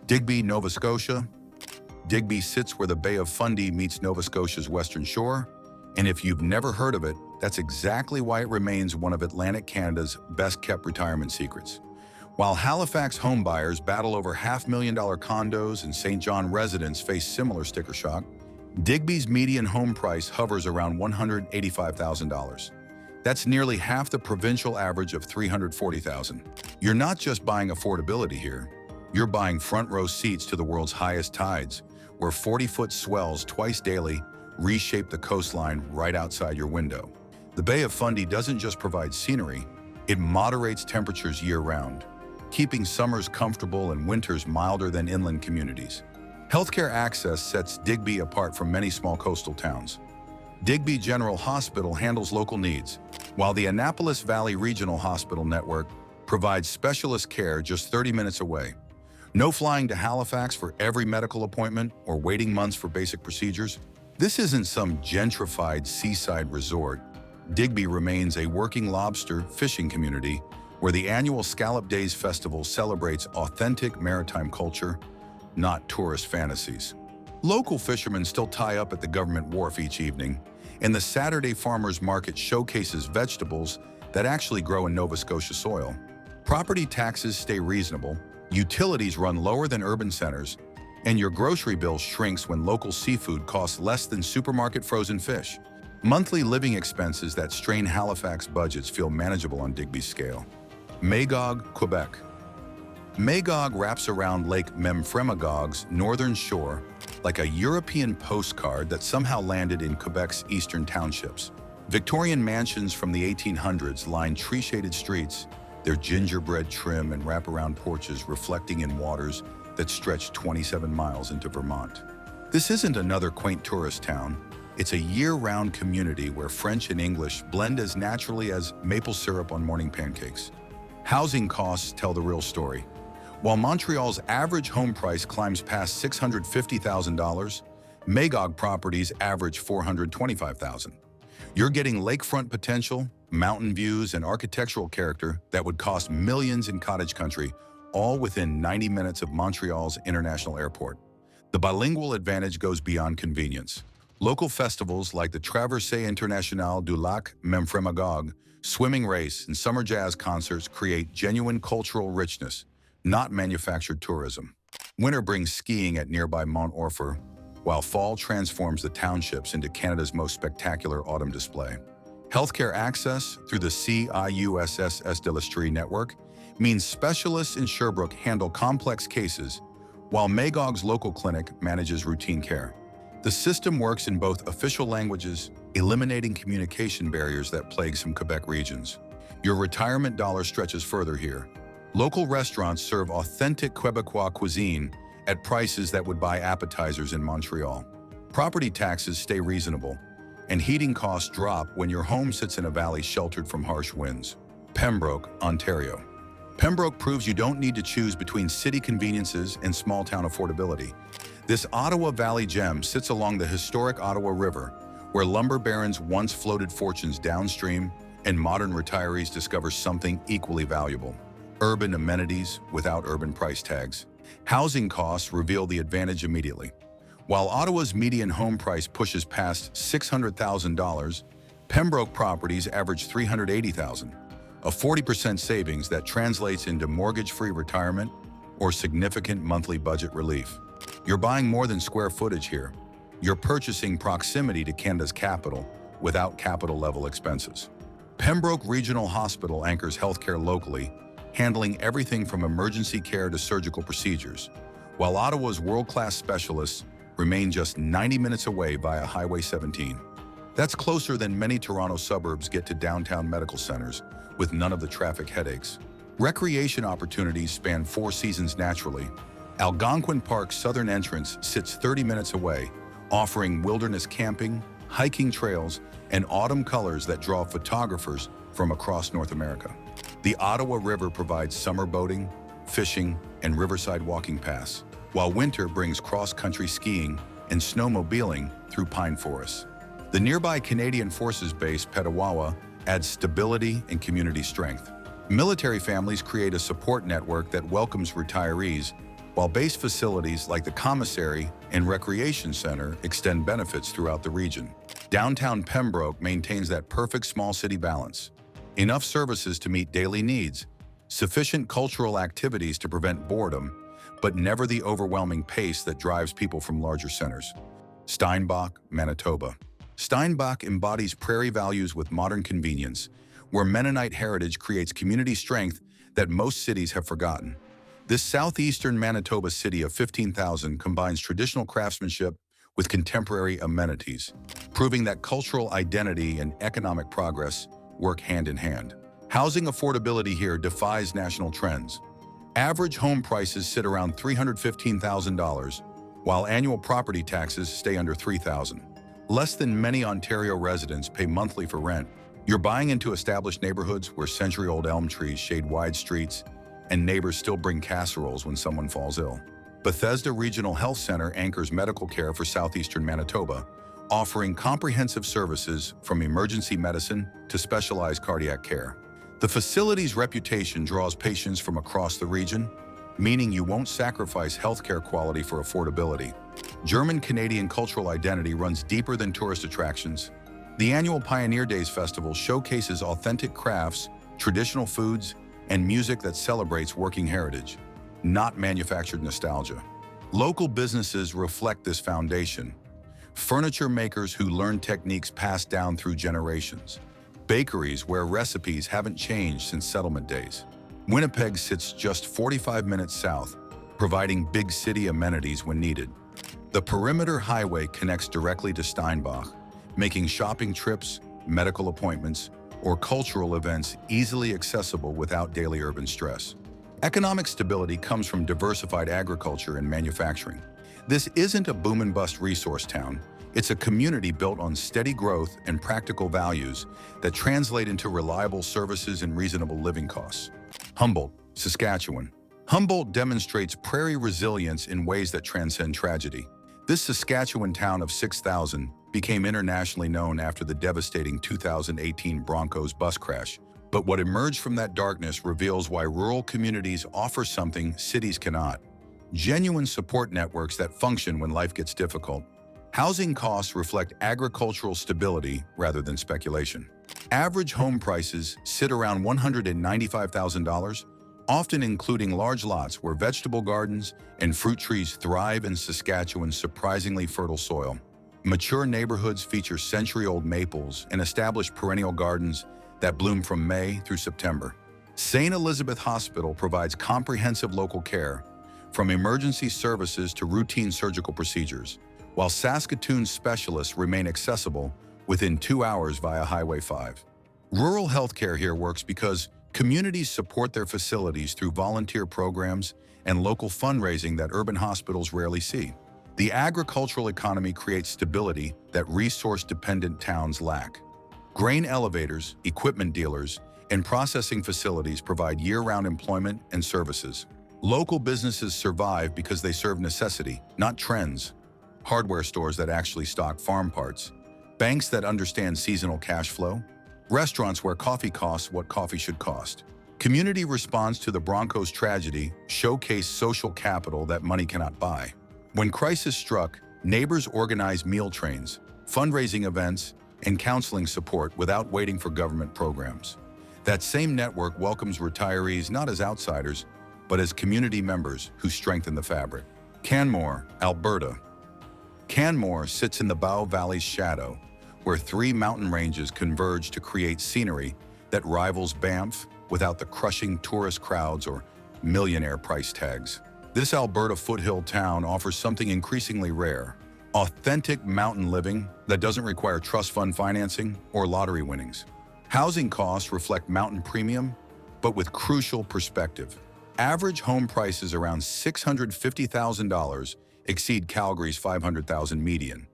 Digby, Nova Scotia. Digby sits where the Bay of Fundy meets Nova Scotia's western shore, and if you've never heard of it, that's exactly why it remains one of Atlantic Canada's best-kept retirement secrets. While Halifax homebuyers battle over $500,000 condos and St. John residents face similar sticker shock, Digby's median home price hovers around $185,000. That's nearly half the provincial average of $340,000. You're not just buying affordability here, you're buying front-row seats to the world's highest tides, where 40-foot swells twice daily reshape the coastline right outside your window. The Bay of Fundy doesn't just provide scenery, it moderates temperatures year-round, keeping summers comfortable and winters milder than inland communities. Healthcare access sets Digby apart from many small coastal towns. Digby General Hospital handles local needs, while the Annapolis Valley Regional Hospital Network provides specialist care just 30 minutes away. No flying to Halifax for every medical appointment or waiting months for basic procedures. This isn't some gentrified seaside resort. Digby remains a working lobster fishing community where the annual Scallop Days Festival celebrates authentic maritime culture, not tourist fantasies. Local fishermen still tie up at the government wharf each evening, and the Saturday Farmers Market showcases vegetables that actually grow in Nova Scotia soil. Property taxes stay reasonable, utilities run lower than urban centers, and your grocery bill shrinks when local seafood costs less than supermarket frozen fish. Monthly living expenses that strain Halifax budgets feel manageable on Digby's scale. Magog, Quebec. Magog wraps around Lake Memphremagog's northern shore like a European postcard that somehow landed in Quebec's eastern townships. Victorian mansions from the 1800s line tree-shaded streets, their gingerbread trim and wraparound porches reflecting in waters that stretch 27 miles into Vermont. This isn't another quaint tourist town. It's a year-round community where French and English blend as naturally as maple syrup on morning pancakes. Housing costs tell the real story. While Montreal's average home price climbs past $650,000, Magog properties average $425,000. You're getting lakefront potential, mountain views, and architectural character that would cost millions in cottage country, all within 90 minutes of Montreal's international airport. The bilingual advantage goes beyond convenience. Local festivals like the Traversée Internationale du Lac Memphremagog, swimming race, and summer jazz concerts create genuine cultural richness, not manufactured tourism. Winter brings skiing at nearby Mont Orford, while fall transforms the townships into Canada's most spectacular autumn display. Healthcare access through the CIUSSS de l'Estrie network means specialists in Sherbrooke handle complex cases, while Magog's local clinic manages routine care. The system works in both official languages, eliminating communication barriers that plague some Quebec regions. Your retirement dollar stretches further here. Local restaurants serve authentic Quebecois cuisine at prices that would buy appetizers in Montreal. Property taxes stay reasonable, and heating costs drop when your home sits in a valley sheltered from harsh winds. Pembroke, Ontario. Pembroke proves you don't need to choose between city conveniences and small-town affordability. This Ottawa Valley gem sits along the historic Ottawa River, where lumber barons once floated fortunes downstream and modern retirees discover something equally valuable: urban amenities without urban price tags. Housing costs reveal the advantage immediately. While Ottawa's median home price pushes past $600,000, Pembroke properties average $380,000, a 40% savings that translates into mortgage-free retirement or significant monthly budget relief. You're buying more than square footage here. You're purchasing proximity to Canada's capital without capital-level expenses. Pembroke Regional Hospital anchors healthcare locally, handling everything from emergency care to surgical procedures, while Ottawa's world-class specialists remain just 90 minutes away via Highway 17. That's closer than many Toronto suburbs get to downtown medical centers, with none of the traffic headaches. Recreation opportunities span 4 seasons naturally. Algonquin Park's southern entrance sits 30 minutes away, offering wilderness camping, hiking trails, and autumn colors that draw photographers from across North America. The Ottawa River provides summer boating, fishing, and riverside walking paths, while winter brings cross-country skiing and snowmobiling through pine forests. The nearby Canadian Forces Base Petawawa adds stability and community strength. Military families create a support network that welcomes retirees, while base facilities like the commissary and recreation center extend benefits throughout the region. Downtown Pembroke maintains that perfect small city balance. Enough services to meet daily needs, sufficient cultural activities to prevent boredom, but never the overwhelming pace that drives people from larger centers. Steinbach, Manitoba. Steinbach embodies prairie values with modern convenience, where Mennonite heritage creates community strength that most cities have forgotten. This southeastern Manitoba city of 15,000 combines traditional craftsmanship with contemporary amenities, proving that cultural identity and economic progress work hand in hand. Housing affordability here defies national trends. Average home prices sit around $315,000, while annual property taxes stay under $3,000. Less than many Ontario residents pay monthly for rent. You're buying into established neighborhoods where century-old elm trees shade wide streets and neighbors still bring casseroles when someone falls ill. Bethesda Regional Health Center anchors medical care for southeastern Manitoba, offering comprehensive services from emergency medicine to specialized cardiac care. The facility's reputation draws patients from across the region, meaning you won't sacrifice healthcare quality for affordability. German-Canadian cultural identity runs deeper than tourist attractions. The annual Pioneer Days Festival showcases authentic crafts, traditional foods, and music that celebrates working heritage, not manufactured nostalgia. Local businesses reflect this foundation. Furniture makers who learn techniques passed down through generations. Bakeries where recipes haven't changed since settlement days. Winnipeg sits just 45 minutes south, providing big city amenities when needed. The Perimeter Highway connects directly to Steinbach, making shopping trips, medical appointments, or cultural events easily accessible without daily urban stress. Economic stability comes from diversified agriculture and manufacturing. This isn't a boom-and-bust resource town. It's a community built on steady growth and practical values that translate into reliable services and reasonable living costs. Humboldt, Saskatchewan. Humboldt demonstrates prairie resilience in ways that transcend tragedy. This Saskatchewan town of 6,000 became internationally known after the devastating 2018 Broncos bus crash. But what emerged from that darkness reveals why rural communities offer something cities cannot: genuine support networks that function when life gets difficult. Housing costs reflect agricultural stability rather than speculation. Average home prices sit around $195,000, often including large lots where vegetable gardens and fruit trees thrive in Saskatchewan's surprisingly fertile soil. Mature neighborhoods feature century-old maples and established perennial gardens that bloom from May through September. St. Elizabeth Hospital provides comprehensive local care, from emergency services to routine surgical procedures, while Saskatoon's specialists remain accessible within 2 hours via Highway 5. Rural healthcare here works because communities support their facilities through volunteer programs and local fundraising that urban hospitals rarely see. The agricultural economy creates stability that resource-dependent towns lack. Grain elevators, equipment dealers, and processing facilities provide year-round employment and services. Local businesses survive because they serve necessity, not trends. Hardware stores that actually stock farm parts. Banks that understand seasonal cash flow. Restaurants where coffee costs what coffee should cost. Community response to the Broncos tragedy showcased social capital that money cannot buy. When crisis struck, neighbors organized meal trains, fundraising events, and counseling support without waiting for government programs. That same network welcomes retirees not as outsiders, but as community members who strengthen the fabric. Canmore, Alberta. Canmore sits in the Bow Valley's shadow, where 3 mountain ranges converge to create scenery that rivals Banff without the crushing tourist crowds or millionaire price tags. This Alberta foothill town offers something increasingly rare: authentic mountain living that doesn't require trust fund financing or lottery winnings. Housing costs reflect mountain premium, but with crucial perspective. Average home prices around $650,000 exceed Calgary's $500,000 median,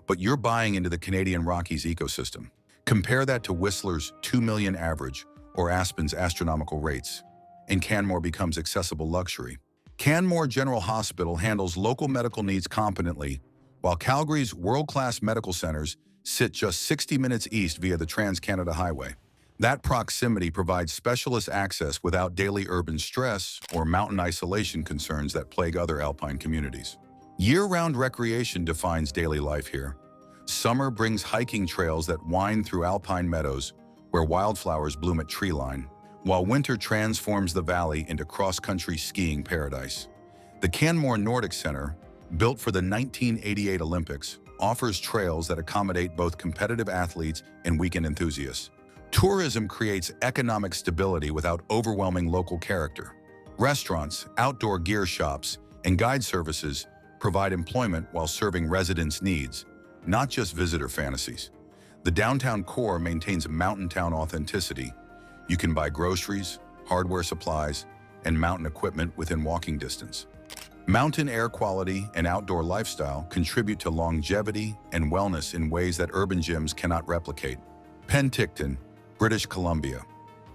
but you're buying into the Canadian Rockies ecosystem. Compare that to Whistler's $2 million average or Aspen's astronomical rates, and Canmore becomes accessible luxury. Canmore General Hospital handles local medical needs competently, while Calgary's world-class medical centers sit just 60 minutes east via the Trans-Canada Highway. That proximity provides specialist access without daily urban stress or mountain isolation concerns that plague other alpine communities. Year-round recreation defines daily life here. Summer brings hiking trails that wind through alpine meadows where wildflowers bloom at treeline, while winter transforms the valley into cross-country skiing paradise. The Canmore Nordic Center, built for the 1988 Olympics, offers trails that accommodate both competitive athletes and weekend enthusiasts. Tourism creates economic stability without overwhelming local character. Restaurants, outdoor gear shops, and guide services provide employment while serving residents' needs, not just visitor fantasies. The downtown core maintains mountain town authenticity. You can buy groceries, hardware supplies, and mountain equipment within walking distance. Mountain air quality and outdoor lifestyle contribute to longevity and wellness in ways that urban gyms cannot replicate. Penticton, British Columbia.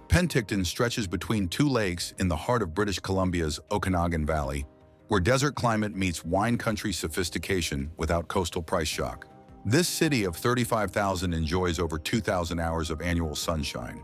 Penticton stretches between two lakes in the heart of British Columbia's Okanagan Valley, where desert climate meets wine country sophistication without coastal price shock. This city of 35,000 enjoys over 2,000 hours of annual sunshine,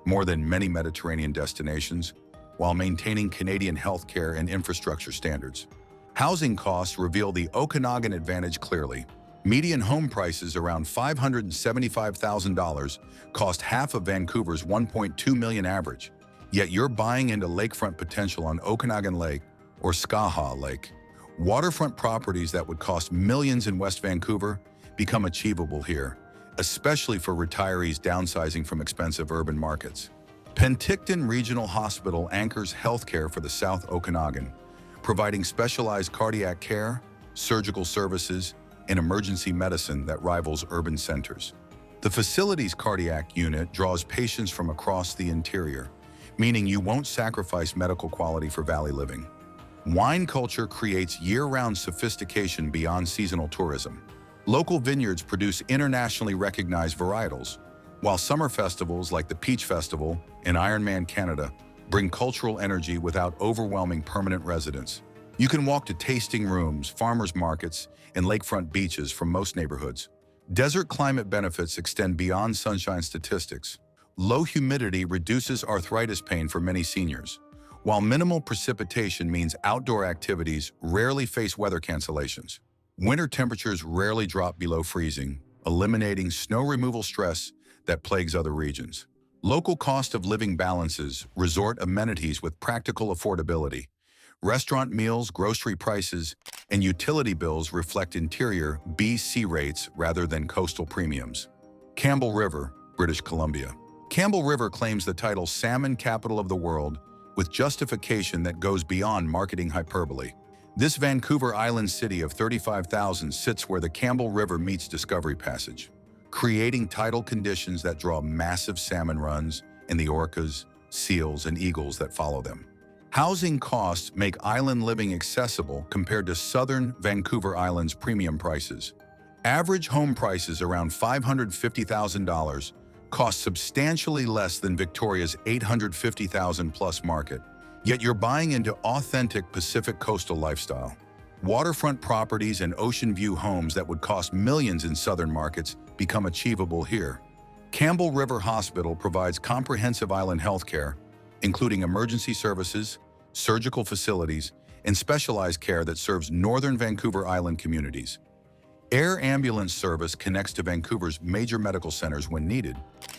more than many Mediterranean destinations, while maintaining Canadian healthcare and infrastructure standards. Housing costs reveal the Okanagan advantage clearly. Median home prices around $575,000 cost half of Vancouver's $1.2 million average, yet you're buying into lakefront potential on Okanagan Lake or Skaha Lake. Waterfront properties that would cost millions in West Vancouver become achievable here, especially for retirees downsizing from expensive urban markets. Penticton Regional Hospital anchors healthcare for the South Okanagan, providing specialized cardiac care, surgical services, and emergency medicine that rivals urban centers. The facility's cardiac unit draws patients from across the interior, meaning you won't sacrifice medical quality for valley living. Wine culture creates year-round sophistication beyond seasonal tourism. Local vineyards produce internationally recognized varietals, while summer festivals like the Peach Festival in Ironman, Canada, bring cultural energy without overwhelming permanent residents. You can walk to tasting rooms, farmers markets, and lakefront beaches from most neighborhoods. Desert climate benefits extend beyond sunshine statistics. Low humidity reduces arthritis pain for many seniors, while minimal precipitation means outdoor activities rarely face weather cancellations. Winter temperatures rarely drop below freezing, eliminating snow removal stress that plagues other regions. Local cost of living balances resort amenities with practical affordability. Restaurant meals, grocery prices, and utility bills reflect interior BC rates rather than coastal premiums. Campbell River, British Columbia. Campbell River claims the title Salmon Capital of the World with justification that goes beyond marketing hyperbole. This Vancouver Island city of 35,000 sits where the Campbell River meets Discovery Passage, creating tidal conditions that draw massive salmon runs and the orcas, seals, and eagles that follow them. Housing costs make island living accessible compared to southern Vancouver Island's premium prices. Average home prices around $550,000 cost substantially less than Victoria's $850,000 plus market, yet you're buying into authentic Pacific coastal lifestyle. Waterfront properties and ocean view homes that would cost millions in southern markets become achievable here. Campbell River Hospital provides comprehensive island healthcare, including emergency services, surgical facilities, and specialized care that serves northern Vancouver Island communities. Air ambulance service connects to Vancouver's major medical centers when needed,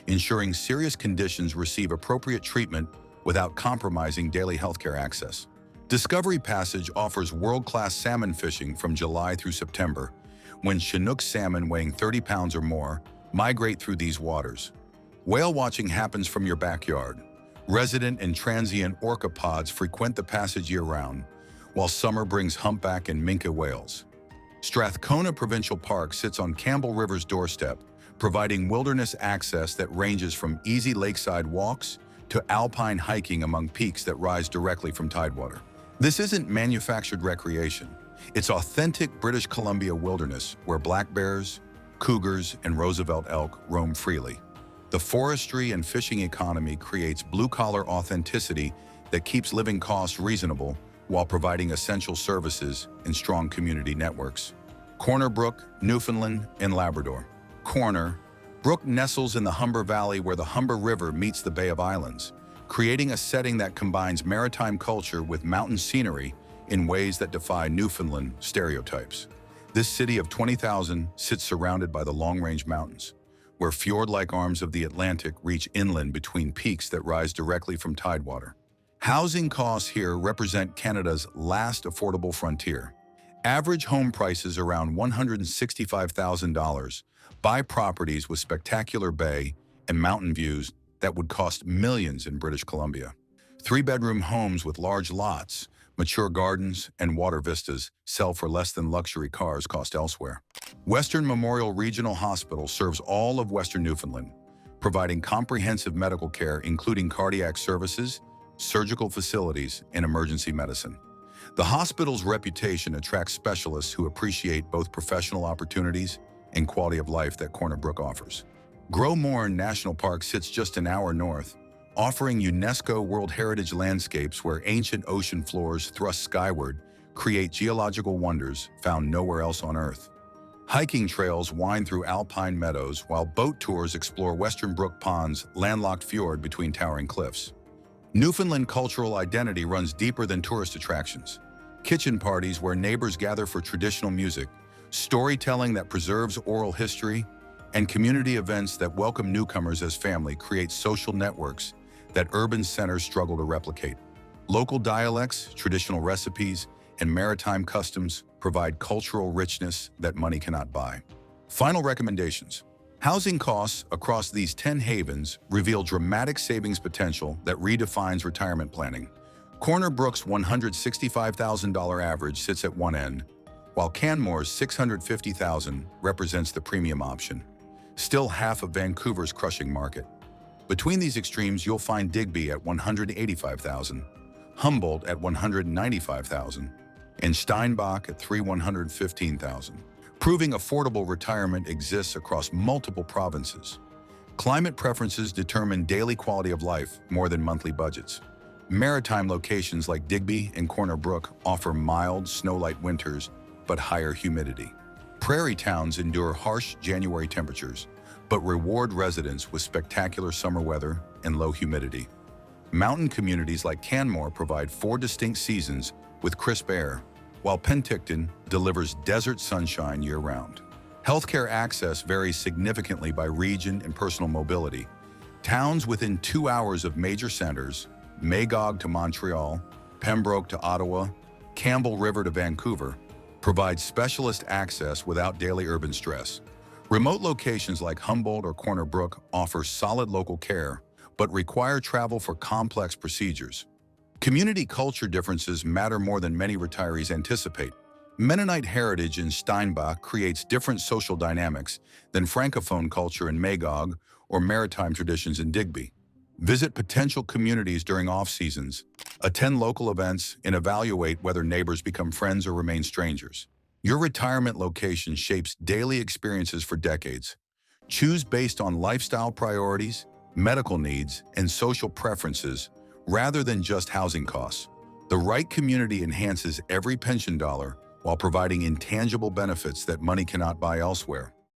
ensuring serious conditions receive appropriate treatment without compromising daily healthcare access. Discovery Passage offers world-class salmon fishing from July through September, when Chinook salmon weighing 30 pounds or more migrate through these waters. Whale watching happens from your backyard. Resident and transient orca pods frequent the passage year-round, while summer brings humpback and minke whales. Strathcona Provincial Park sits on Campbell River's doorstep, providing wilderness access that ranges from easy lakeside walks to alpine hiking among peaks that rise directly from tidewater. This isn't manufactured recreation. It's authentic British Columbia wilderness where black bears, cougars, and Roosevelt elk roam freely. The forestry and fishing economy creates blue-collar authenticity that keeps living costs reasonable while providing essential services and strong community networks. Corner Brook, Newfoundland, and Labrador. Corner, Brook nestles in the Humber Valley where the Humber River meets the Bay of Islands, creating a setting that combines maritime culture with mountain scenery in ways that defy Newfoundland stereotypes. This city of 20,000 sits surrounded by the long-range mountains, where fjord-like arms of the Atlantic reach inland between peaks that rise directly from tidewater. Housing costs here represent Canada's last affordable frontier. Average home prices around $165,000 buy properties with spectacular bay and mountain views that would cost millions in British Columbia. Three-bedroom homes with large lots, mature gardens, and water vistas sell for less than luxury cars cost elsewhere. Western Memorial Regional Hospital serves all of Western Newfoundland, providing comprehensive medical care including cardiac services, surgical facilities, and emergency medicine. The hospital's reputation attracts specialists who appreciate both professional opportunities and quality of life that Corner Brook offers. Gros Morne National Park sits just an hour north, offering UNESCO World Heritage landscapes where ancient ocean floors thrust skyward create geological wonders found nowhere else on Earth. Hiking trails wind through alpine meadows while boat tours explore Western Brook Pond's landlocked fjord between towering cliffs. Newfoundland cultural identity runs deeper than tourist attractions. Kitchen parties where neighbors gather for traditional music, storytelling that preserves oral history, and community events that welcome newcomers as family create social networks that urban centers struggle to replicate. Local dialects, traditional recipes, and maritime customs provide cultural richness that money cannot buy. Final recommendations. Housing costs across these 10 havens reveal dramatic savings potential that redefines retirement planning. Corner Brook's $165,000 average sits at one end, while Canmore's $650,000 represents the premium option, still half of Vancouver's crushing market. Between these extremes, you'll find Digby at $185,000, Humboldt at $195,000, and Steinbach at $115,000, proving affordable retirement exists across multiple provinces. Climate preferences determine daily quality of life more than monthly budgets. Maritime locations like Digby and Corner Brook offer mild, snow-light winters but higher humidity. Prairie towns endure harsh January temperatures, but reward residents with spectacular summer weather and low humidity. Mountain communities like Canmore provide 4 distinct seasons with crisp air, while Penticton delivers desert sunshine year-round. Healthcare access varies significantly by region and personal mobility. Towns within 2 hours of major centers, Magog to Montreal, Pembroke to Ottawa, Campbell River to Vancouver, provide specialist access without daily urban stress. Remote locations like Humboldt or Corner Brook offer solid local care, but require travel for complex procedures. Community culture differences matter more than many retirees anticipate. Mennonite heritage in Steinbach creates different social dynamics than Francophone culture in Magog or maritime traditions in Digby. Visit potential communities during off-seasons, attend local events, and evaluate whether neighbors become friends or remain strangers. Your retirement location shapes daily experiences for decades. Choose based on lifestyle priorities, medical needs, and social preferences rather than just housing costs. The right community enhances every pension dollar while providing intangible benefits that money cannot buy elsewhere.